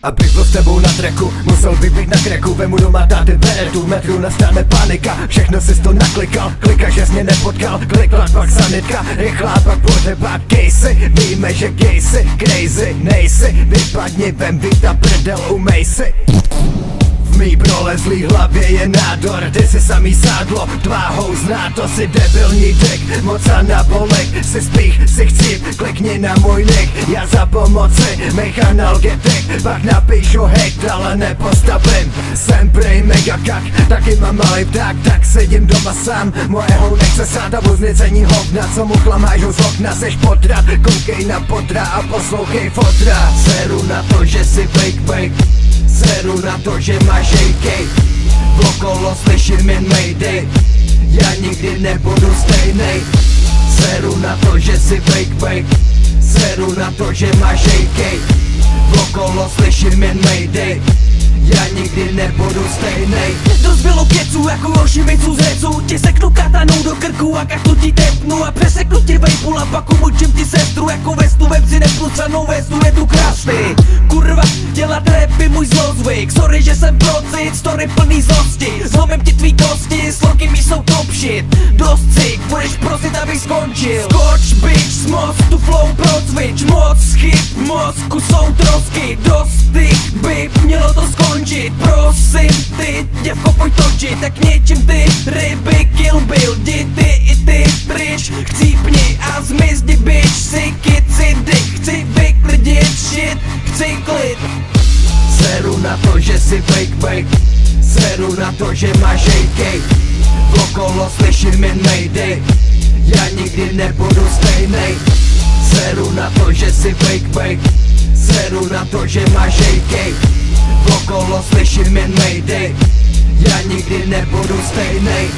Abych byl s tebou na treku, musel bych být na kreku. Vemu doma táty beretu, metru nastane panika. Všechno si to naklikal, klika, že jsi mě nepotkal. Kliklat pak sanitka, rychlá pak pořeba kejsy. Víme, že gejsy, crazy, nejsi. Vypadni vem, víta prdel, umej si. V mý prolezlý hlavě je nádor, ty si samý sádlo, tvá houzná, to si debilní dick. Moc anabolik, si spích, si chcíp, klikni na můj nick. Já za pomoci, mých analgetik, pak napíšu hate, ale nepostavím. Jsem prej mega kak, taky mám malý pták, tak sedím doma sám. Mojeho nechce sát a voznicení hovna, co mu chlamážou z okna. Seš potrat, koukej na potra a poslouchej fotra. Seru na to, že si fake. Seru na to, že máš hejkej. Okolo slyším jen mayday. Já nikdy nebudu stejnej. Seru na to, že si fake. Seru na to, že máš hejkej. Okolo slyším jen mayday. Já nikdy nebudu stejnej. Dost bylo keců jako ošiviců z heců. Ti seknu katanou do krku a kaktu ti tepnu. A přeseknu ti vejpul a pak umučím ti sestru. Jako vestu vepři neplucanou vestu, je tu krásný. Kurva, dělat rapy můj zlozvyk. Sorry, že jsem procit, story plný zlosti. Zlomím ti tvý kosti, sloky mi jsou top shit. Dost cik, budeš prosit, abych skončil. Skoč, bitch, moc tu flow procvič. Moc chyb, mozku jsou trosky. Dost těch by mělo to skončit. Prosím ty, děvko, pojď točit. Tak něčím ty ryby kill bill. Jdi ty i ty pryč, chcípni a zmizni bitch. Si kici dick, chci vyklidit shit, chci klid. Seru na to, že si fake. Seru na to, že máš hejkej. Okolo slyším jen mayday. Já nikdy nebudu stejnej. Seru na to, že si fake. Seru na to, že máš hejkej. Okolo slyším jen mayday. Já nikdy nebudu stejnej.